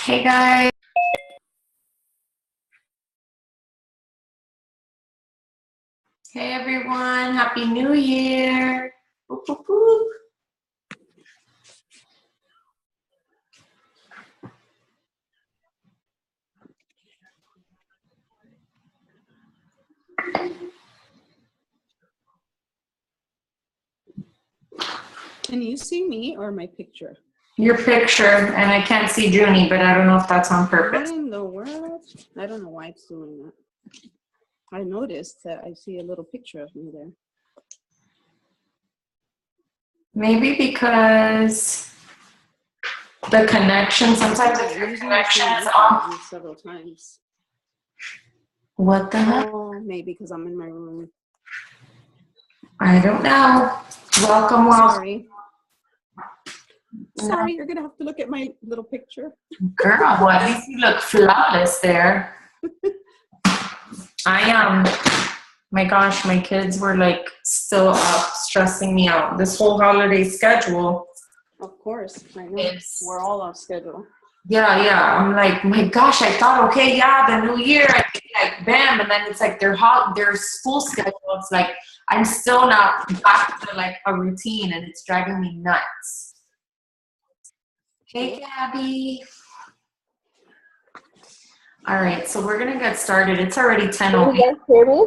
Hey guys. Hey everyone. Happy New Year. Boop, boop, boop. Can you see me or my picture? Your picture, and I can't see Junie, but I don't know if that's on purpose. What in the world? I don't know why it's doing that. I noticed that I see a little picture of me there. Maybe because the connection, sometimes if your connection is off. Several times. What the heck? Oh, maybe because I'm in my room. I don't know. Welcome. Sorry, you're gonna have to look at my little picture. Girl, well, at least you look flawless there. My gosh, my kids were like still up, stressing me out. This whole holiday schedule. Of course, I know. We're all off schedule. Yeah. I'm like, my gosh, I thought, okay, yeah, the new year, I think like bam, and then it's like their school schedule. It's like I'm still not back to like a routine, and it's driving me nuts. Hey, Gabby. All right, so we're gonna get started. It's already 10:08. Can you guys hear me?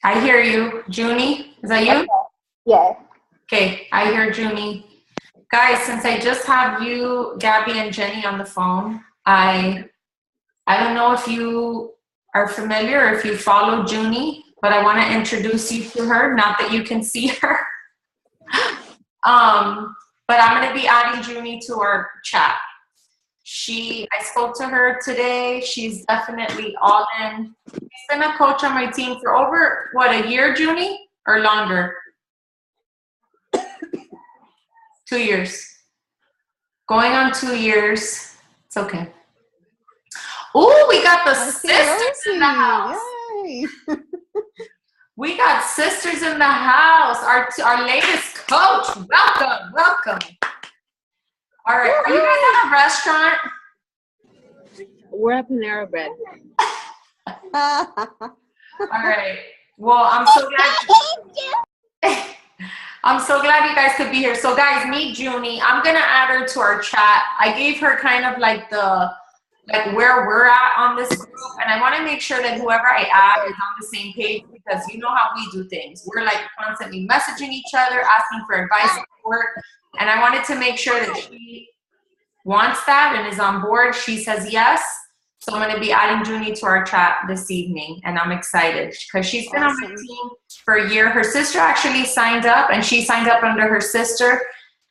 I hear you, Junie. Is that you? Okay. Yeah. Okay, I hear Junie. Guys, since I just have you, Gabby, and Jenny on the phone, I don't know if you are familiar or if you follow Junie, but I want to introduce you to her. Not that you can see her. But I'm going to be adding Junie to our chat. I spoke to her today. She's definitely all in. She's been a coach on my team for over, a year, Junie? Or longer? 2 years. Going on 2 years. It's okay. Ooh, we got the sisters in the house. Yay. We got sisters in the house. Our latest coach. Welcome. All right. Are you guys at a restaurant? We're at Panera Bread. All right. Well, I'm so glad. I'm so glad you guys could be here. So guys, meet Junie. I'm gonna add her to our chat. I gave her kind of like where we're at on this group, and I want to make sure that whoever I add is on the same page, because you know how we do things. We're like constantly messaging each other, asking for advice and support, and I wanted to make sure that she wants that and is on board. She says yes. So I'm going to be adding Junie to our chat this evening, and I'm excited because she's been on my team for a year. Her sister actually signed up, and she signed up under her sister.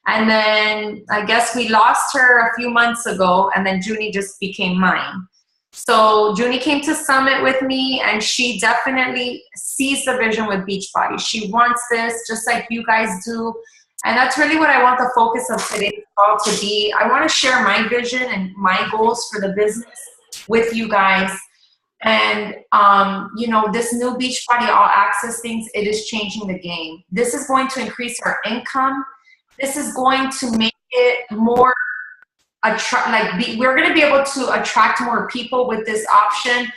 And then I guess we lost her a few months ago, and then Junie just became mine. So Junie came to Summit with me, and she definitely sees the vision with Beachbody. She wants this just like you guys do. And that's really what I want the focus of today's call to be. I want to share my vision and my goals for the business with you guys. And, this new Beachbody All Access things, it is changing the game. This is going to increase our income. This is going to make it more we're going to be able to attract more people with this option.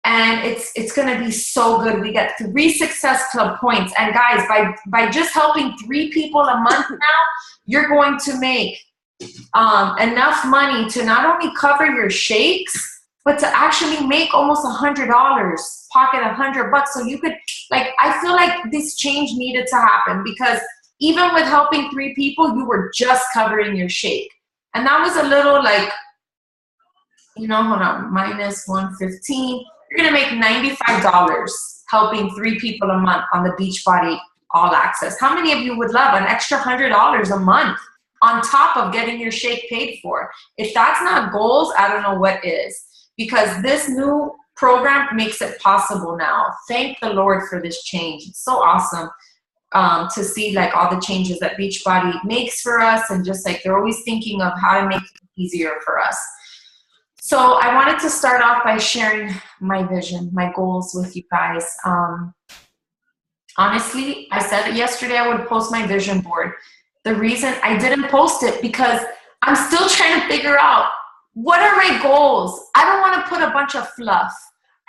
And it's going to be so good. We get 3 Success Club points. And guys, by just helping 3 people a month now, you're going to make enough money to not only cover your shakes, but to actually make almost $100, pocket $100. So you could, I feel like this change needed to happen, because even with helping 3 people, you were just covering your shake. And that was a little hold on, minus 115. You're going to make $95 helping 3 people a month on the Beachbody All Access. How many of you would love an extra $100 a month on top of getting your shake paid for? If that's not goals, I don't know what is, because this new program makes it possible now. Thank the Lord for this change. It's so awesome to see all the changes that Beachbody makes for us, and just they're always thinking of how to make it easier for us. So I wanted to start off by sharing my vision, my goals with you guys. Honestly, I said yesterday I would post my vision board. The reason I didn't post it, because I'm still trying to figure out what are my goals? I don't want to put a bunch of fluff.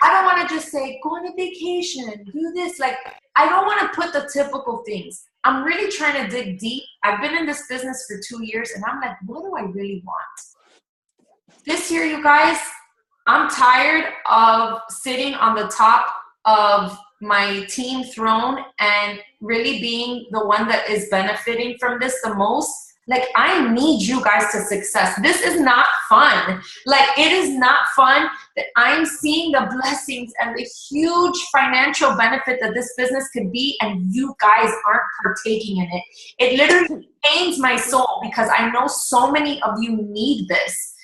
I don't want to just say, go on a vacation, do this. Like, I don't want to put the typical things. I'm really trying to dig deep. I've been in this business for 2 years, and I'm like, what do I really want? This year, you guys, I'm tired of sitting on the top of my team throne and really being the one that is benefiting from this the most. Like, I need you guys to success. This is not fun. Like, it is not fun that I'm seeing the blessings and the huge financial benefit that this business could be, and you guys aren't partaking in it. It literally pains my soul because I know so many of you need this.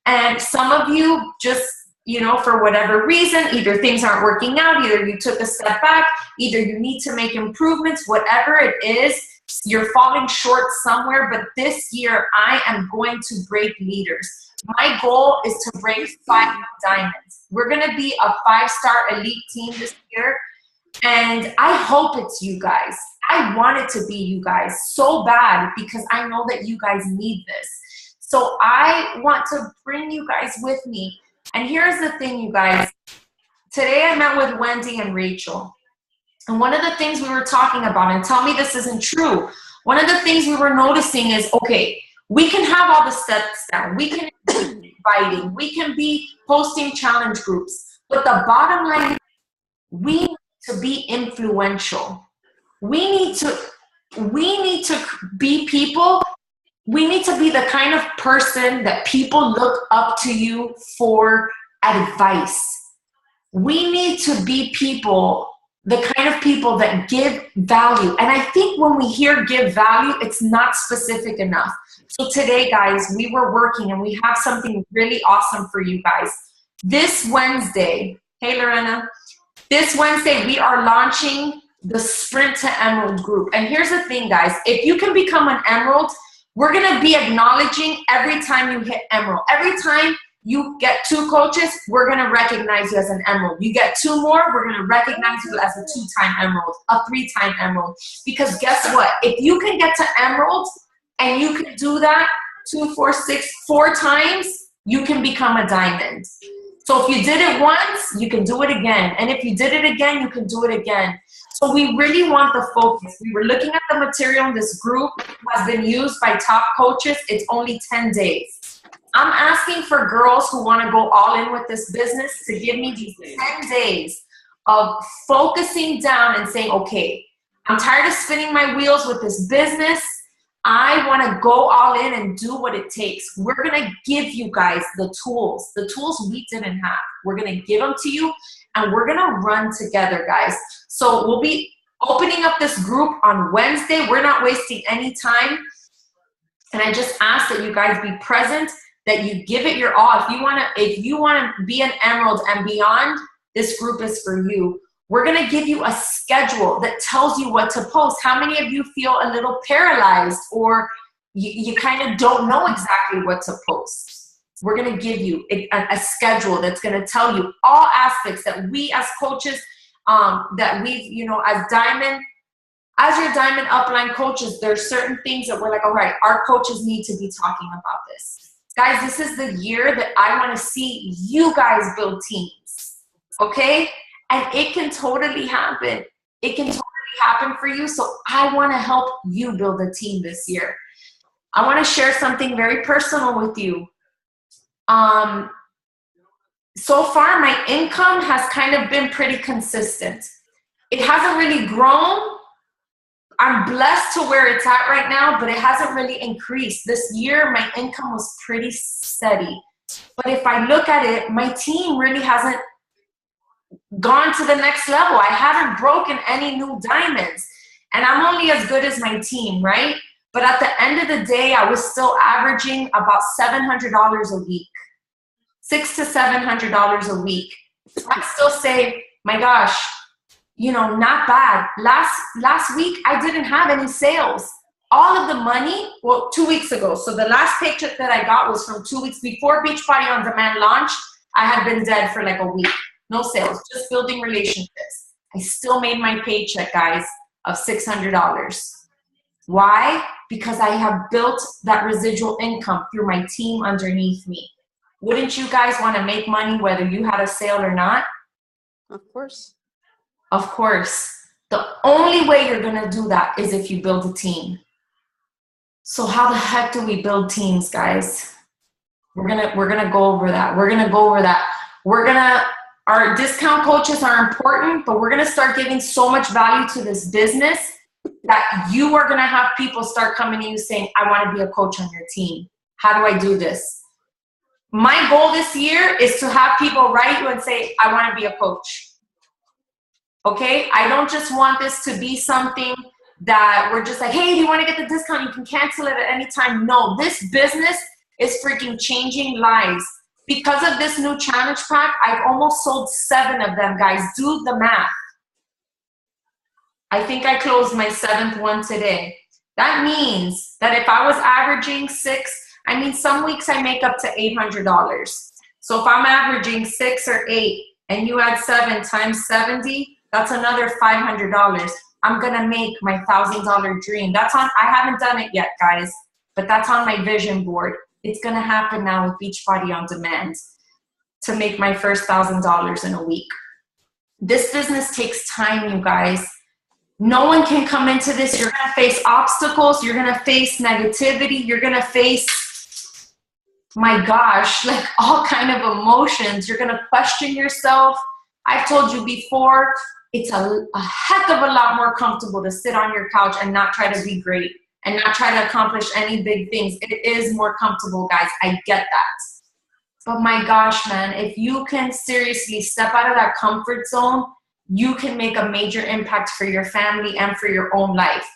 And some of you just, you know, for whatever reason, either things aren't working out, either you took a step back, either you need to make improvements, whatever it is, you're falling short somewhere. But this year, I am going to break leaders. My goal is to break 5 diamonds. We're going to be a 5-star elite team this year. And I hope it's you guys. I want it to be you guys so bad because I know that you guys need this. So I want to bring you guys with me. And here's the thing, you guys. Today I met with Wendy and Rachel. And one of the things we were talking about, and tell me this isn't true, one of the things we were noticing is, okay, we can have all the steps down. We can be inviting. We can be posting challenge groups. But the bottom line is we need to be influential. We need to be people. We need to be the kind of person that people look up to you for advice. We need to be people, the kind of people that give value. And I think when we hear give value, it's not specific enough. So today, guys, we were working and we have something really awesome for you guys. This Wednesday, hey Lorena, this Wednesday we are launching the Sprint to Emerald group. And here's the thing, guys, if you can become an Emerald, we're gonna be acknowledging every time you hit Emerald. Every time you get 2 coaches, we're gonna recognize you as an Emerald. You get 2 more, we're gonna recognize you as a 2-time Emerald, a 3-time Emerald. Because guess what? If you can get to Emerald and you can do that 2, 4, 6, 4 times, you can become a diamond. So if you did it once, you can do it again. And if you did it again, you can do it again. So we really want the focus. We were looking at the material in this group has been used by top coaches. It's only 10 days. I'm asking for girls who want to go all in with this business to give me these 10 days of focusing down and saying, okay, I'm tired of spinning my wheels with this business. I want to go all in and do what it takes. We're going to give you guys the tools we didn't have. We're going to give them to you, and we're going to run together, guys. So we'll be opening up this group on Wednesday. We're not wasting any time. And I just ask that you guys be present, that you give it your all. If you want to be an Emerald and beyond, this group is for you. We're going to give you a schedule that tells you what to post. How many of you feel a little paralyzed, or you kind of don't know exactly what to post? We're going to give you a schedule that's going to tell you all aspects that we as coaches, that we've, you know, as your diamond upline coaches, there's certain things that we're like, all right, our coaches need to be talking about this. Guys, this is the year that I want to see you guys build teams, okay? And it can totally happen. It can totally happen for you. So I want to help you build a team this year. I want to share something very personal with you. So far, my income has kind of been pretty consistent. It hasn't really grown. I'm blessed to where it's at right now, but it hasn't really increased. This year, my income was pretty steady. But if I look at it, my team really hasn't gone to the next level. I haven't broken any new diamonds. And I'm only as good as my team, right? But at the end of the day, I was still averaging about $700 a week. $600 to $700 a week. I still say, my gosh, you know, not bad. Last week, I didn't have any sales. All of the money, well, 2 weeks ago. So the last paycheck that I got was from 2 weeks before Beachbody On Demand launched. I had been dead for like a week. No sales, just building relationships. I still made my paycheck, guys, of $600. Why? Because I have built that residual income through my team underneath me. Wouldn't you guys want to make money whether you had a sale or not? Of course. Of course. The only way you're going to do that is if you build a team. So how the heck do we build teams, guys? We're gonna go over that. Our discount coaches are important, but we're gonna start giving so much value to this business that you are gonna have people start coming to you saying, I wanna be a coach on your team. How do I do this? My goal this year is to have people write you and say, I wanna be a coach. Okay? I don't just want this to be something that we're just like, hey, do you wanna get the discount? You can cancel it at any time. No, this business is freaking changing lives. Because of this new challenge pack, I've almost sold 7 of them, guys. Do the math. I think I closed my 7th one today. That means that if I was averaging 6, I mean, some weeks I make up to $800. So if I'm averaging 6 or 8 and you add 7 times 70, that's another $500. I'm gonna make my $1,000 dream. That's on, I haven't done it yet, guys, but that's on my vision board. It's gonna happen now with Beachbody On Demand to make my first $1,000 in a week. This business takes time, you guys. No one can come into this. You're gonna face obstacles. You're gonna face negativity. You're gonna face, my gosh, like all kind of emotions. You're gonna question yourself. I've told you before, it's a heck of a lot more comfortable to sit on your couch and not try to be great and not try to accomplish any big things. It is more comfortable, guys. I get that. But my gosh, man, if you can seriously step out of that comfort zone, you can make a major impact for your family and for your own life.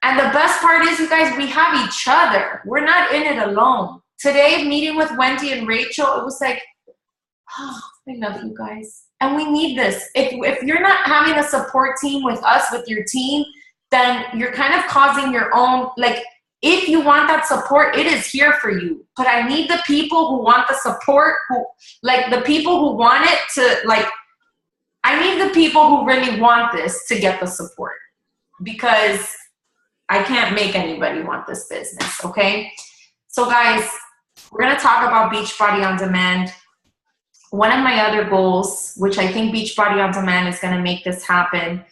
And the best part is, you guys, we have each other. We're not in it alone. Today, meeting with Wendy and Rachel, it was like, oh, I love you guys. And we need this. If you're not having a support team with us, with your team, then you're kind of causing your own, like, if you want that support, it is here for you. But I need the people who want the support, who, like, the people who want it to, like, I need the people who really want this to get the support, because I can't make anybody want this business, okay? So guys, we're gonna talk about Beachbody On Demand. One of my other goals, which I think Beachbody On Demand is gonna make this happen,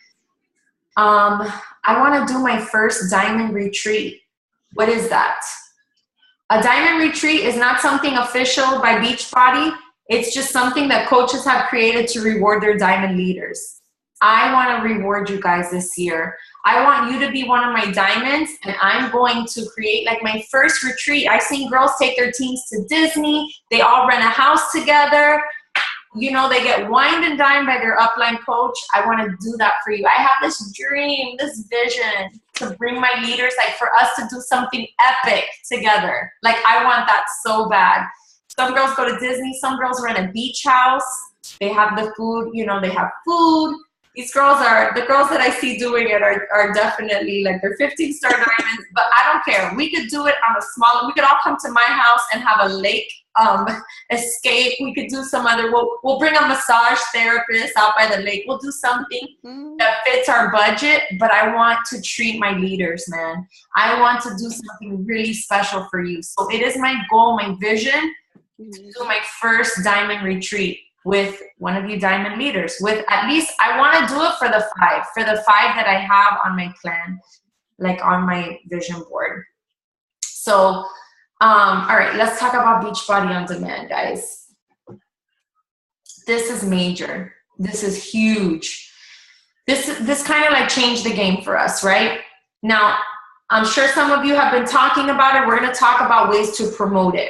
I wanna do my first diamond retreat. What is that? A diamond retreat is not something official by Beachbody. It's just something that coaches have created to reward their diamond leaders. I want to reward you guys this year. I want you to be one of my diamonds, and I'm going to create like my first retreat. I've seen girls take their teams to Disney. They all rent a house together. You know, they get wined and dined by their upline coach. I want to do that for you. I have this dream, this vision to bring my leaders, like for us to do something epic together. Like I want that so bad. Some girls go to Disney. Some girls rent a beach house. They have the food, you know, they have food. These girls the girls that I see doing it are definitely like, they're 15-star diamonds, but I don't care. We could do it on a smaller, we could all come to my house and have a lake escape. We could do some other, we'll bring a massage therapist out by the lake. We'll do something that fits our budget, but I want to treat my leaders, man. I want to do something really special for you. So it is my goal, my vision, to do my first diamond retreat with one of you diamond leaders. With at least, I want to do it for the 5 that I have on my plan, like on my vision board. So, all right, let's talk about Beachbody On Demand, guys. This is major. This is huge. This kind of like changed the game for us, right? Now, I'm sure some of you have been talking about it. We're going to talk about ways to promote it.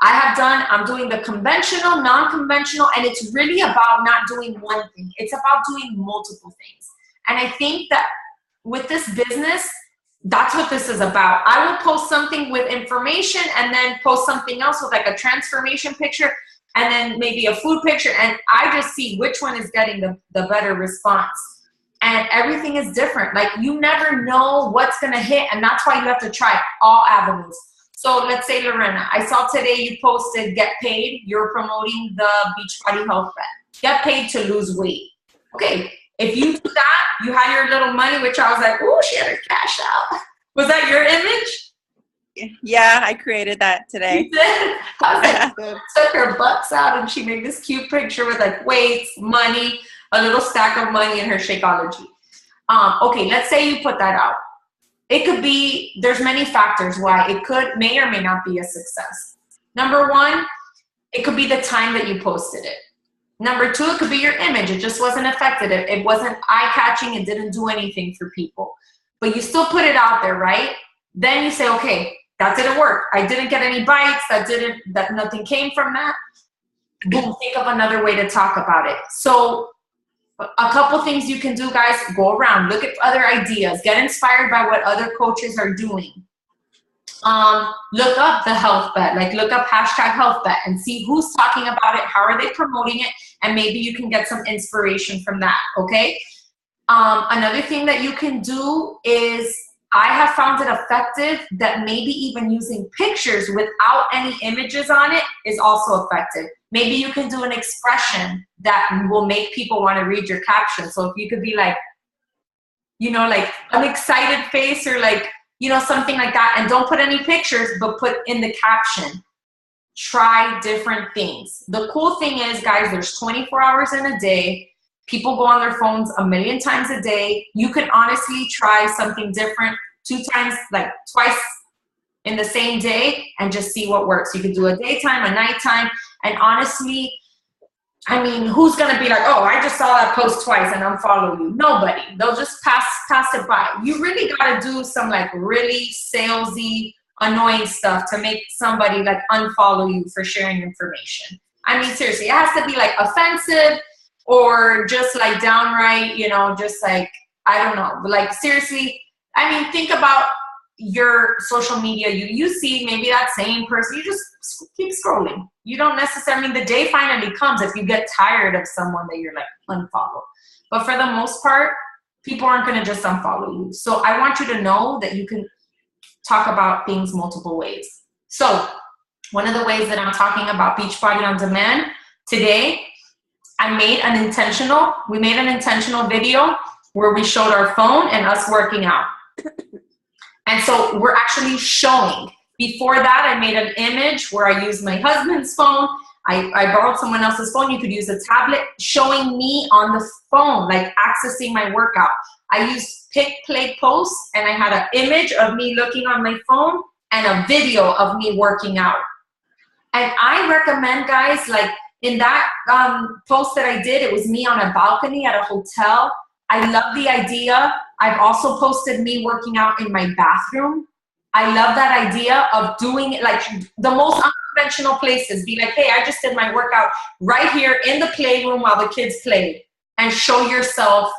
I'm doing the conventional, non-conventional, and it's really about not doing one thing. It's about doing multiple things. And I think that with this business, that's what this is about. I will post something with information and then post something else with like a transformation picture and then maybe a food picture. And I just see which one is getting the better response. And everything is different. Like you never know what's going to hit. And that's why you have to try all avenues. So let's say, Lorena, I saw today you posted get paid. You're promoting the Beachbody Health Bet. Get paid to lose weight. Okay, if you do that, you had your little money, which I was like, oh, she had her cash out. Was that your image? Yeah, I created that today. I was like, took her butts out and she made this cute picture with like weights, money, a little stack of money in her Shakeology. Okay, let's say you put that out. It could be, there's many factors why it may or may not be a success. Number one, it could be the time that you posted it. Number two, it could be your image. It just wasn't effective. It wasn't eye-catching. It didn't do anything for people. But you still put it out there, right? Then you say, okay, that didn't work. I didn't get any bites. That nothing came from that. Boom, think of another way to talk about it. So a couple things you can do, guys, go around, look at other ideas, get inspired by what other coaches are doing. Look up the health bet, like look up #health bet and see who's talking about it, how are they promoting it, and maybe you can get some inspiration from that, okay? Another thing that you can do is, I have found it effective that maybe even using pictures without any images on it is also effective. Maybe you can do an expression that will make people want to read your caption. So if you could be like, you know, like an excited face or like, you know, something like that. And don't put any pictures, but put in the caption. Try different things. The cool thing is, guys, there's 24 hours in a day. People go on their phones a million times a day. You can honestly try something different 2 times, like twice in the same day, and just see what works. You can do a daytime, a nighttime, and honestly, I mean, who's gonna be like, oh, I just saw that post twice and unfollow you? Nobody. They'll just pass it by. You really gotta do some like really salesy, annoying stuff to make somebody like unfollow you for sharing information. I mean, seriously, it has to be like offensive or just like downright, you know, just like, I don't know, like seriously. I mean, think about your social media. You see maybe that same person, you just keep scrolling. You don't necessarily, I mean, the day finally comes if you get tired of someone that you're like unfollow. But for the most part, people aren't going to just unfollow you. So I want you to know that you can talk about things multiple ways. So one of the ways that I'm talking about Beachbody On Demand today, we made an intentional video where we showed our phone and us working out. And so we're actually showing. Before that, I made an image where I used my husband's phone. I borrowed someone else's phone. You could use a tablet, showing me on the phone, like accessing my workout. I used pick, play, post, and I had an image of me looking on my phone and a video of me working out. And I recommend, guys, like in that post that I did, it was me on a balcony at a hotel. I love the idea. I've also posted me working out in my bathroom. I love that idea of doing it like the most unconventional places. Be like, hey, I just did my workout right here in the playroom while the kids played, and show yourself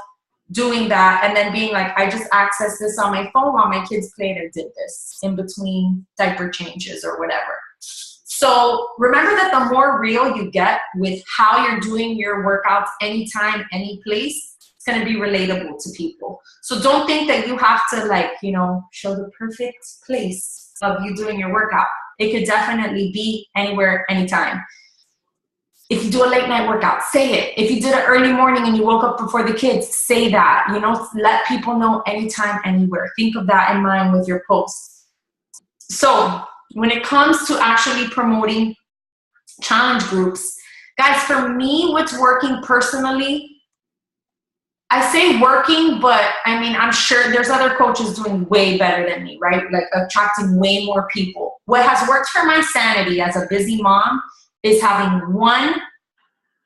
doing that, and then being like, I just accessed this on my phone while my kids played and did this in between diaper changes or whatever. So remember that the more real you get with how you're doing your workouts anytime, any place, it's going to be relatable to people. So don't think that you have to, like, you know, show the perfect place of you doing your workout. It could definitely be anywhere, anytime. If you do a late night workout, say it. If you did it early morning and you woke up before the kids, say that. You know, let people know anytime, anywhere. Think of that in mind with your posts. So when it comes to actually promoting challenge groups, guys, for me, what's working personally, I say working, but I mean, I'm sure there's other coaches doing way better than me, right? Like attracting way more people. What has worked for my sanity as a busy mom is having one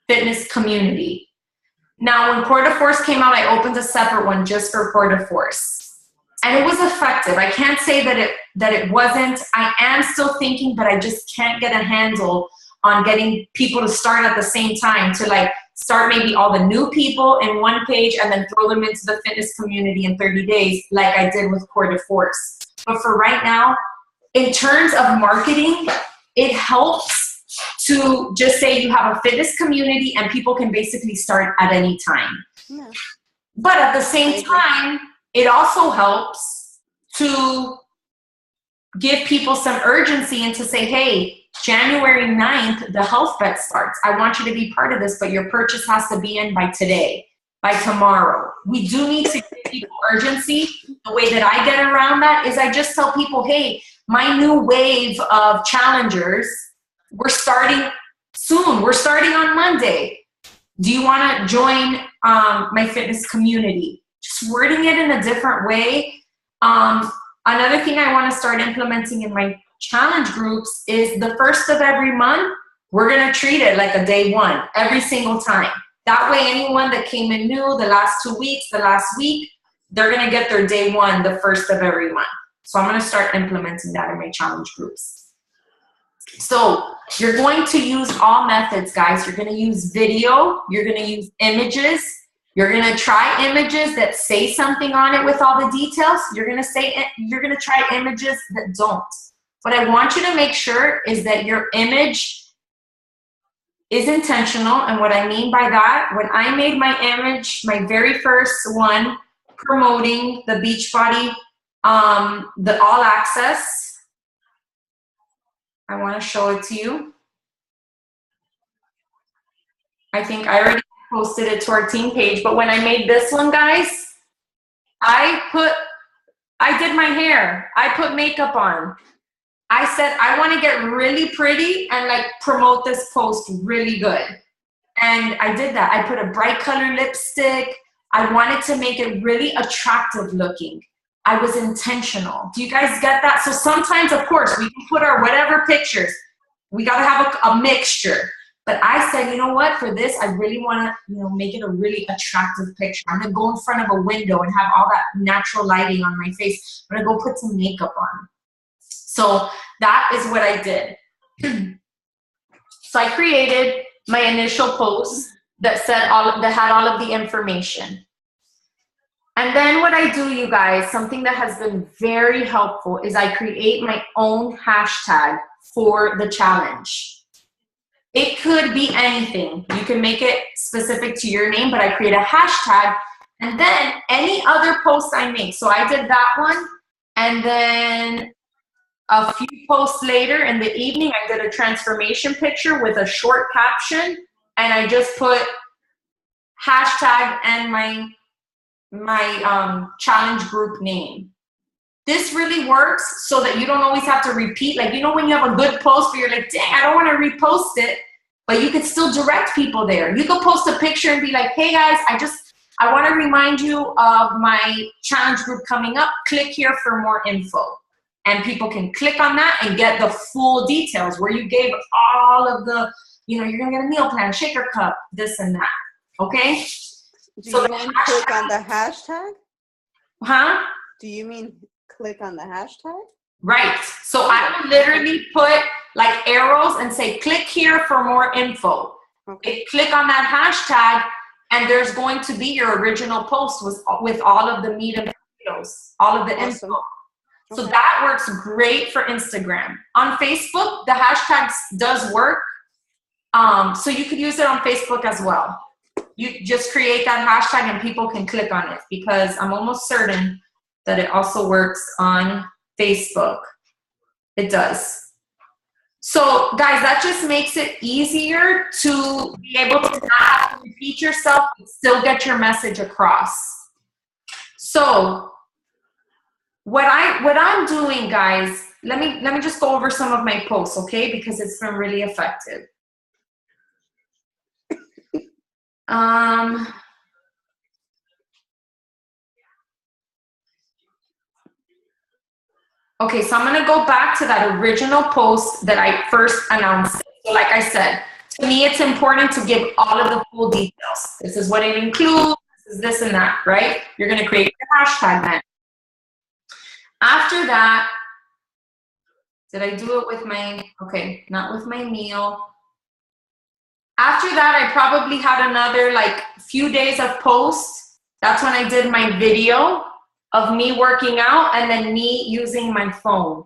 fitness community. Now, when Core de Force came out, I opened a separate one just for Core de Force. And it was effective. I can't say that it wasn't. I am still thinking, but I just can't get a handle on getting people to start at the same time, to like start maybe all the new people in one page and then throw them into the fitness community in 30 days like I did with Core de Force. But for right now, in terms of marketing, it helps to just say you have a fitness community and people can basically start at any time. Yeah. But at the same time, it also helps to give people some urgency and to say, hey, January 9th, the health bet starts. I want you to be part of this, but your purchase has to be in by today, by tomorrow. We do need to give people urgency. The way that I get around that is I just tell people, hey, my new wave of challengers, we're starting soon. We're starting on Monday. Do you want to join my fitness community? Just wording it in a different way. Another thing I want to start implementing in my challenge groups is the first of every month, we're going to treat it like a day one every single time. That way, anyone that came in new the last 2 weeks, the last week, they're going to get their day one the first of every month. So I'm going to start implementing that in my challenge groups. So you're going to use all methods, guys. You're going to use video. You're going to use images. You're going to try images that say something on it with all the details. You're going to try images that don't. What I want you to make sure is that your image is intentional. And what I mean by that, when I made my image, my very first one, promoting the Beachbody, the all access, I want to show it to you. I think I already posted it to our team page, but when I made this one, guys, I did my hair. I put makeup on. I said, I want to get really pretty and like promote this post really good. And I did that. I put a bright color lipstick. I wanted to make it really attractive looking. I was intentional. Do you guys get that? So sometimes, of course, we can put our whatever pictures. We got to have a mixture. But I said, you know what? For this, I really want to, make it a really attractive picture. I'm going to go in front of a window and have all that natural lighting on my face. I'm going to go put some makeup on. So that is what I did. So I created my initial post that had all of the information. And then what I do, you guys, something that has been very helpful is I create my own hashtag for the challenge. It could be anything. You can make it specific to your name, but I create a hashtag and then any other post I make. So I did that one, and then a few posts later in the evening, I did a transformation picture with a short caption, and I just put hashtag and my challenge group name. This really works so that you don't always have to repeat. Like, when you have a good post, but you're like, dang, I don't want to repost it, but you could still direct people there. You could post a picture and be like, hey guys, I want to remind you of my challenge group coming up. Click here for more info. And people can click on that and get the full details where you gave all of the, you're going to get a meal plan, shaker cup, this and that. Okay? Do you mean click on the hashtag? Huh? Do you mean click on the hashtag? Right. So I will literally put like arrows and say, click here for more info. Okay. Click on that hashtag, and there's going to be your original post with all of the meat and potatoes, all of the Awesome. info. So Okay. that works great for Instagram. On Facebook, the hashtags does work. So you could use it on Facebook as well. You just create that hashtag and people can click on it, because I'm almost certain that it also works on Facebook. It does. So guys, that just makes it easier to be able to not have to repeat yourself and still get your message across. So what I'm doing, guys, let me just go over some of my posts, okay? Because it's been really effective. Okay, so I'm gonna go back to that original post that I first announced. So like I said, to me, it's important to give all of the full details. This is what it includes, this is this and that, right? You're gonna create your hashtag then. After that, did I do it with okay, not with my meal. After that, I probably had another few days of posts. That's when I did my video of me working out and then me using my phone.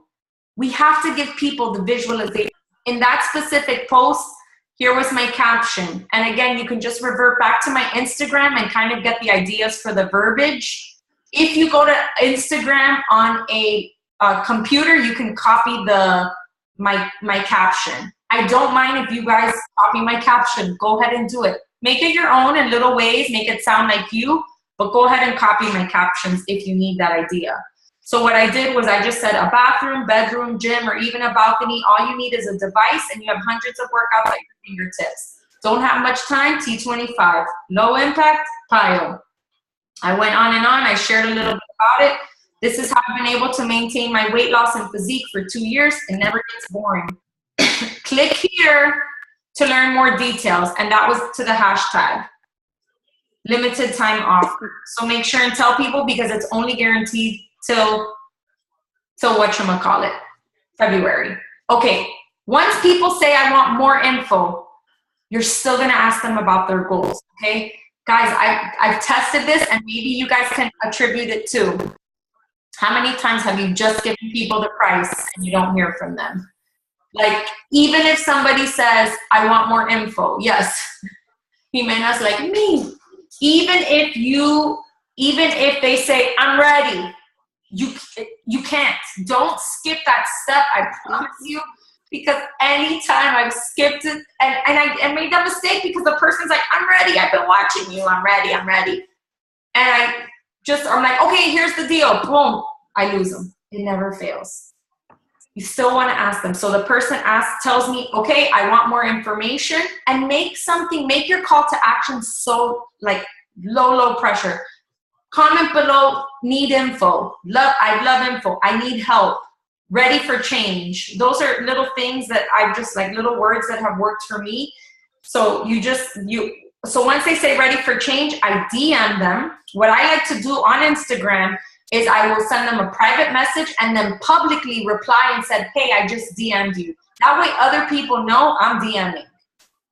We have to give people the visualization. In that specific post, here was my caption. And again, you can just revert back to my Instagram and kind of get the ideas for the verbiage. If you go to Instagram on a computer, you can copy my caption. I don't mind if you guys copy my caption. Go ahead and do it. Make it your own in little ways. Make it sound like you. But go ahead and copy my captions if you need that idea. So what I did was I just said a bathroom, bedroom, gym, or even a balcony. All you need is a device, and you have hundreds of workouts at your fingertips. Don't have much time, T25. Low impact, pile. I went on and on. I shared a little bit about it. This is how I've been able to maintain my weight loss and physique for 2 years. It never gets boring. Click here to learn more details. And that was to the hashtag. Limited time offer. So make sure and tell people, because it's only guaranteed till whatchamacallit, February. Okay, once people say I want more info, you're still gonna ask them about their goals, okay? Guys, I've tested this, and maybe you guys can attribute it too. How many times have you just given people the price and you don't hear from them? Like, even if somebody says, I want more info, yes, Jimena's like me. Even if they say, I'm ready, you can't. Don't skip that step, I promise you. Because anytime I've skipped it, and I made that mistake because the person's like, I'm ready, I've been watching you, I'm ready. And I'm like, okay, here's the deal, boom, I lose them. It never fails. You still want to ask them. So the person tells me, okay, I want more information, and make your call to action so like low pressure. Comment below, need info, I love info, I need help. Ready for change. Those are little things that I've just like little words that have worked for me. So so once they say ready for change, I DM them. What I like to do on Instagram is I will send them a private message and then publicly reply and said, hey, I just DM'd you. That way other people know I'm DMing.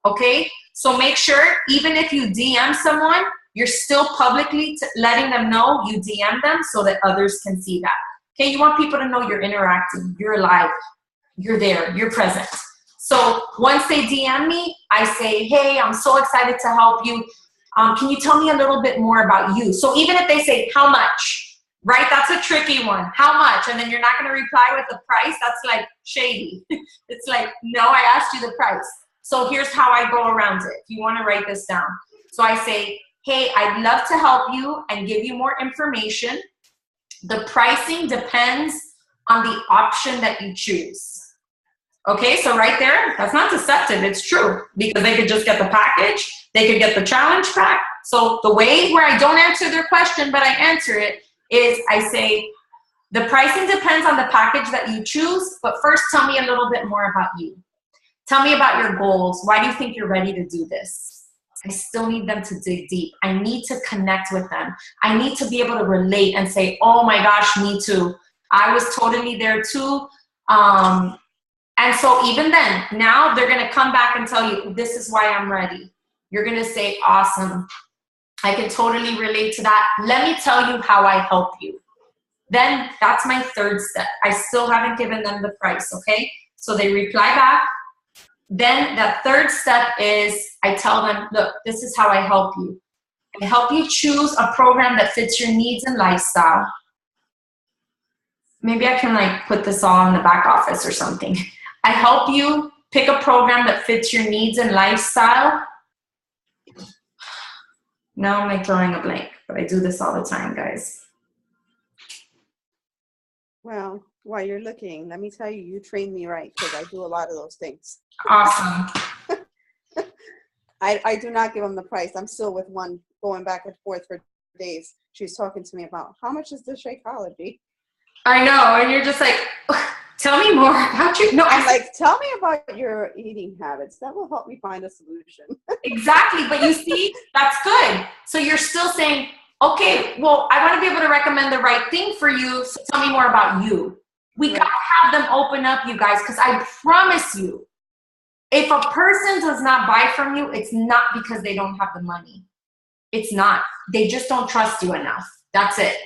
Okay? So make sure, even if you DM someone, you're still publicly letting them know you DM them so that others can see that. Okay, you want people to know you're interacting, you're alive, you're there, you're present. So once they DM me, I say, hey, I'm so excited to help you. Can you tell me a little bit more about you? So even if they say, how much, right? That's a tricky one. How much? And then you're not going to reply with the price. That's like shady. It's like, no, I asked you the price. So here's how I go around it. If you want to write this down. So I say, hey, I'd love to help you and give you more information. The pricing depends on the option that you choose. Okay, so right there, that's not deceptive, it's true. Because they could just get the package, they could get the challenge pack. So the way where I don't answer their question, but I answer it, is I say, the pricing depends on the package that you choose, but first tell me a little bit more about you. Tell me about your goals. Why do you think you're ready to do this? I still need them to dig deep. I need to connect with them. I need to be able to relate and say, oh my gosh, me too. I was totally there too. And so even then, now they're going to come back and tell you, this is why I'm ready. You're going to say, awesome. I can totally relate to that. Let me tell you how I help you. Then that's my third step. I still haven't given them the price, okay? So they reply back. Then that third step is I tell them, look, this is how I help you. I help you choose a program that fits your needs and lifestyle. Maybe I can like put this all in the back office or something. I help you pick a program that fits your needs and lifestyle. Now I'm like drawing a blank, but I do this all the time, guys. Well, while you're looking, let me tell you, you trained me right, because I do a lot of those things. Awesome. I do not give them the price. I'm still with one going back and forth for days. She's talking to me about, how much is the Shakeology? I know, and you're just like, tell me more about you. No, I'm like, tell me about your eating habits. That will help me find a solution. Exactly, but you see, that's good. So you're still saying, okay, well, I want to be able to recommend the right thing for you, so tell me more about you. We got to have them open up, you guys, because I promise you, if a person does not buy from you, it's not because they don't have the money. It's not. They just don't trust you enough. That's it.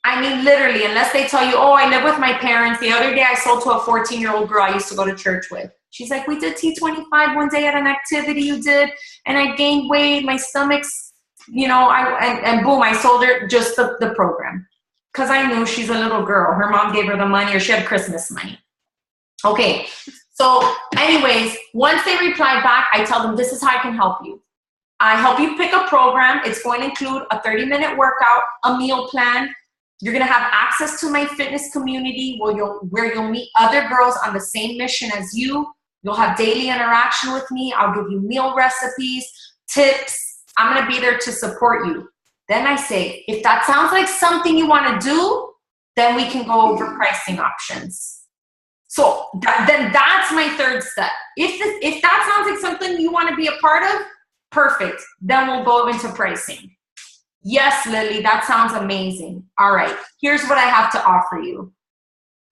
I mean, literally, unless they tell you, oh, I live with my parents. The other day I sold to a 14-year-old girl I used to go to church with. She's like, we did T25 one day at an activity you did, and I gained weight, my stomach's, you know, and boom, I sold her just the program. Because I knew she's a little girl. Her mom gave her the money, or she had Christmas money. Okay, so anyways, once they reply back, I tell them, this is how I can help you. I help you pick a program. It's going to include a 30-minute workout, a meal plan, You're gonna have access to my fitness community where you'll meet other girls on the same mission as you. You'll have daily interaction with me. I'll give you meal recipes, tips. I'm gonna be there to support you. Then I say, if that sounds like something you wanna do, then we can go over pricing options. So then that's my third step. If that sounds like something you wanna be a part of, perfect. Then we'll go into pricing. Yes, Lily, that sounds amazing. All right, here's what I have to offer you.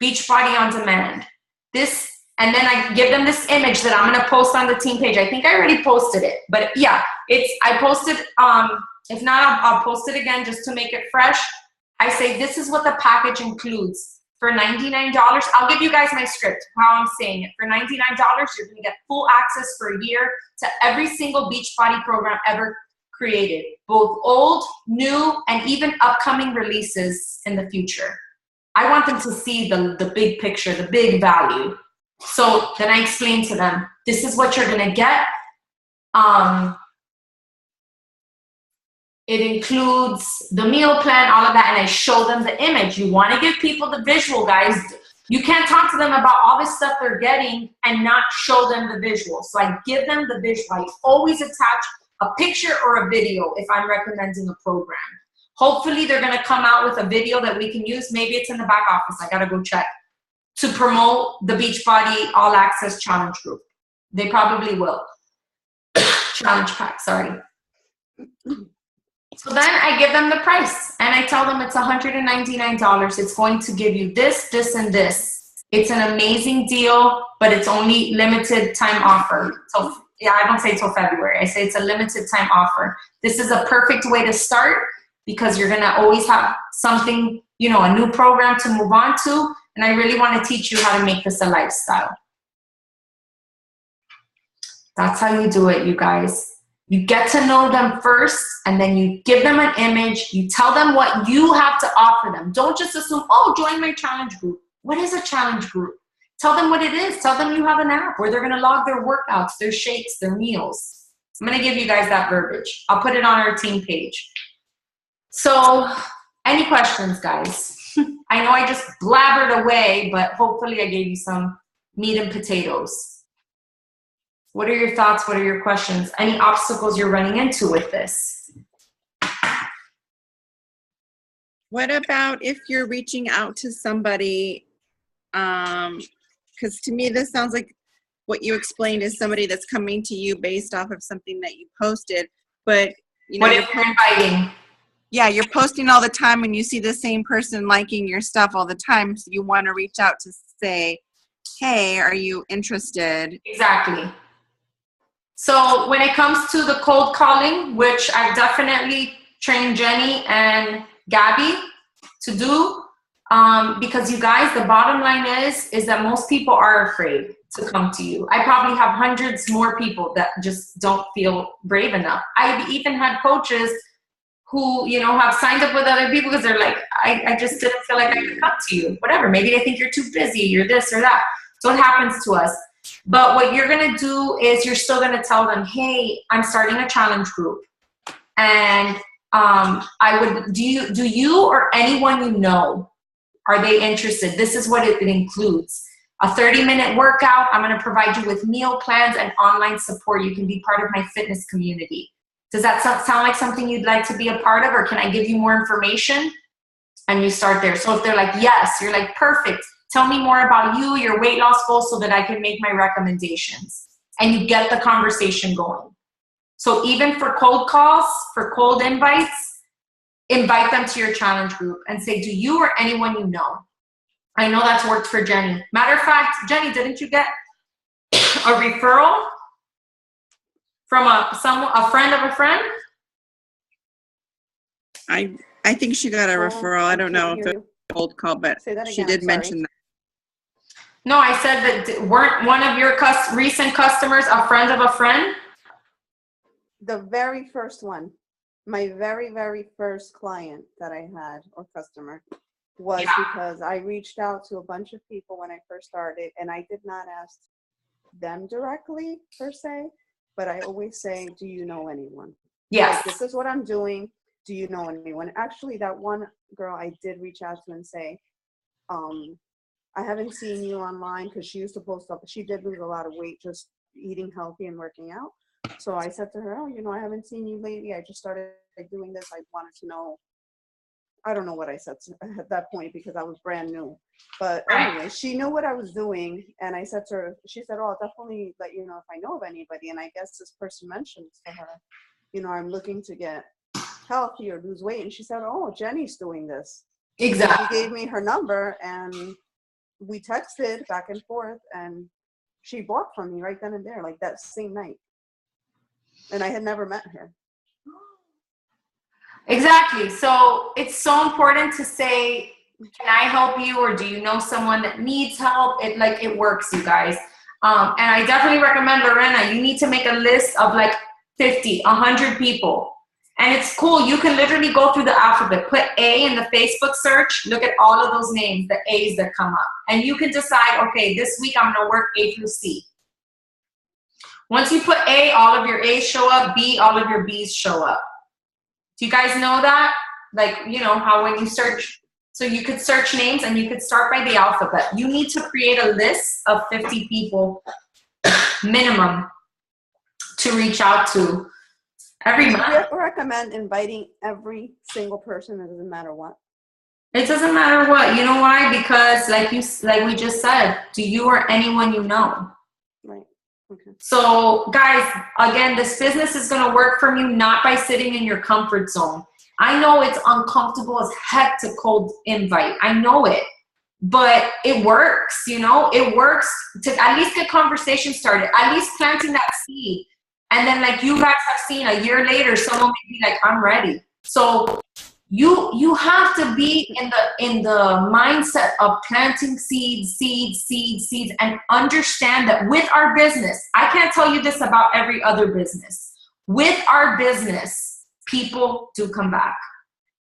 Beachbody on Demand. This, and then I give them this image that I'm gonna post on the team page. I think I already posted it, but yeah, I posted, if not, I'll post it again just to make it fresh. I say, this is what the package includes. For $99, I'll give you guys my script, how I'm saying it. For $99, you're gonna get full access for a year to every single Beachbody program ever created, both old, new, and even upcoming releases in the future. I want them to see the big picture, the big value. So then I explain to them, this is what you're gonna get. It includes the meal plan, all of that, and I show them the image. You wanna give people the visual, guys. You can't talk to them about all this stuff they're getting and not show them the visual. So I give them the visual. I always attach a picture or a video if I'm recommending a program. Hopefully they're gonna come out with a video that we can use. Maybe it's in the back office, I gotta go check, to promote the Beachbody All Access Challenge Group. They probably will. Challenge pack, sorry. So then I give them the price and I tell them it's $199. It's going to give you this, this, and this. It's an amazing deal, but it's only limited time offer. So yeah, I don't say till February. I say it's a limited time offer. This is a perfect way to start because you're gonna always have something, you know, a new program to move on to. And I really wanna teach you how to make this a lifestyle. That's how you do it, you guys. You get to know them first, and then you give them an image. You tell them what you have to offer them. Don't just assume, oh, join my challenge group. What is a challenge group? Tell them what it is. Tell them you have an app where they're gonna log their workouts, their shakes, their meals. I'm gonna give you guys that verbiage. I'll put it on our team page. So, any questions, guys? I know I just blabbered away, but hopefully I gave you some meat and potatoes. What are your thoughts? What are your questions? Any obstacles you're running into with this? What about if you're reaching out to somebody, because to me this sounds like what you explained is somebody that's coming to you based off of something that you posted, but you know, what if you're inviting? Yeah, you're posting all the time and you see the same person liking your stuff all the time, so you want to reach out to say, hey, are you interested? Exactly. So when it comes to the cold calling, which I've definitely trained Jenny and Gabby to do, because you guys, the bottom line is that most people are afraid to come to you. I probably have hundreds more people that just don't feel brave enough. I've even had coaches who, you know, have signed up with other people because they're like, I just didn't feel like I could come to you. Whatever, maybe they think you're too busy, you're this or that. So it happens to us. But what you're gonna do is you're still gonna tell them, hey, I'm starting a challenge group. And do you or anyone you know, are they interested? This is what it includes. A 30-minute workout. I'm gonna provide you with meal plans and online support. You can be part of my fitness community. Does that sound like something you'd like to be a part of, or can I give you more information? And you start there. So if they're like, yes, you're like, perfect. Tell me more about you, your weight loss goals, so that I can make my recommendations. And you get the conversation going. So even for cold calls, for cold invites, invite them to your challenge group and say, do you or anyone you know? I know that's worked for Jenny. Matter of fact, Jenny, didn't you get a referral from a friend of a friend? I think she got a referral. I don't know if it was a cold call, but she did mention that. No, I said that weren't one of your recent customers a friend of a friend? The very first one, my very, very first client that I had or customer was because I reached out to a bunch of people when I first started, and I did not ask them directly per se, but I always say, do you know anyone? Yes. Like, this is what I'm doing. do you know anyone? Actually, that one girl I did reach out to and say, I haven't seen you online, because she used to post up. She did lose a lot of weight just eating healthy and working out. So I said to her, oh, I haven't seen you lately. I just started doing this. I wanted to know. I don't know what I said at that point because I was brand new. But anyway, she knew what I was doing. And I said to her, she said, oh, I'll definitely let you know if I know of anybody. And I guess this person mentioned to her, I'm looking to get healthy or lose weight. And she said, oh, Jenny's doing this. Exactly. She gave me her number and we texted back and forth, and she bought from me right then and there, like that same night. And I had never met her. Exactly. So it's so important to say, can I help you? Or do you know someone that needs help? It works, you guys. And I definitely recommend, Lorena, you need to make a list of like 50, 100 people. And it's cool. You can literally go through the alphabet, put A in the Facebook search, look at all of those names, the A's that come up. And you can decide, okay, this week I'm going to work A through C. Once you put A, all of your A's show up. B, all of your B's show up. Do you guys know that? Like, how when you search, so you could search names and you could start by the alphabet. You need to create a list of 50 people minimum to reach out to every month. Do you recommend inviting every single person? It doesn't matter what. It doesn't matter what. You know why? Because like we just said, do you or anyone you know? Right. Okay. So guys, again, this business is going to work for you not by sitting in your comfort zone. I know it's uncomfortable as heck to cold invite. I know it, but it works. It works to at least get conversation started, at least planting that seed. And then like you guys have seen, a year later, someone may be like, I'm ready. So you have to be in the mindset of planting seeds, and understand that with our business, I can't tell you this about every other business. With our business, people do come back.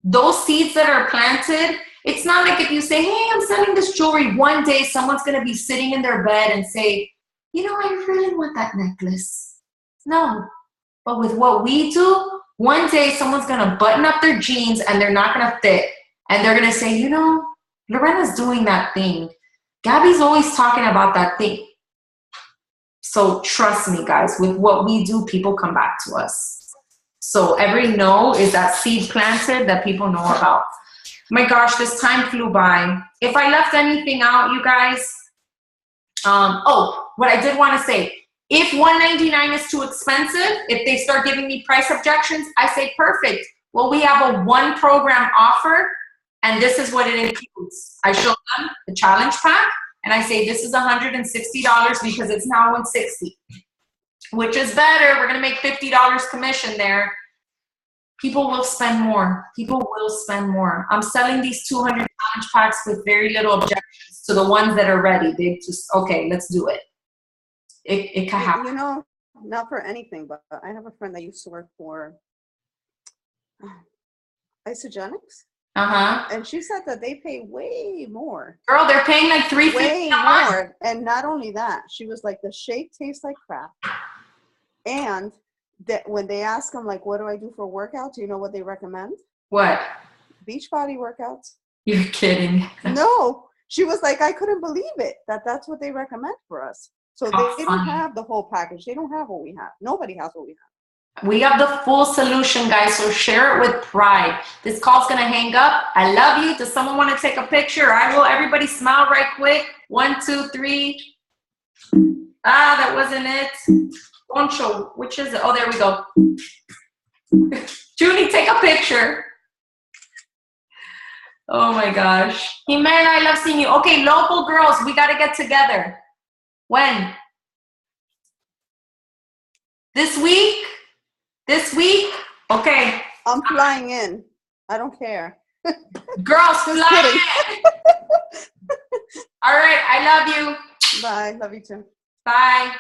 Those seeds that are planted, it's not like if you say, hey, I'm selling this jewelry, one day someone's going to be sitting in their bed and say, I really want that necklace. No. But with what we do, one day someone's going to button up their jeans and they're not going to fit. And they're going to say, Lorena's doing that thing. Gabby's always talking about that thing. So trust me, guys, with what we do, people come back to us. So every no is that seed planted that people know about. My gosh, this time flew by. If I left anything out, you guys, what I did want to say, if $199 is too expensive, if they start giving me price objections, I say, perfect. Well, we have a one program offer, and this is what it includes. I show them the challenge pack, and I say, this is $160 because it's now $160, which is better. We're going to make $50 commission there. People will spend more. People will spend more. I'm selling these 200 challenge packs with very little objections to the ones that are ready. They just, okay, let's do it. It can happen. Not for anything, but I have a friend that used to work for Isogenics. And she said that they pay way more. Girl, they're paying like $350 way more. And not only that, she was like, the shake tastes like crap. And that when they ask them, like, what do I do for workouts? Do you know what they recommend? What? Beachbody workouts. You're kidding. No. She was like, I couldn't believe it. That's what they recommend for us. So they don't have the whole package. They don't have what we have. Nobody has what we have. We have the full solution, guys, so share it with pride. This call's going to hang up. I love you. Does someone want to take a picture? I will. Everybody smile right quick. 1, 2, 3. That wasn't it. Don't show. Which is it? Oh, there we go. Julie, take a picture. Oh, my gosh. Jimena, I love seeing you. Okay, local girls, we got to get together. When? This week? This week? Okay. I'm flying in. I don't care. Girls, fly in. All right. I love you. Bye. Love you too. Bye.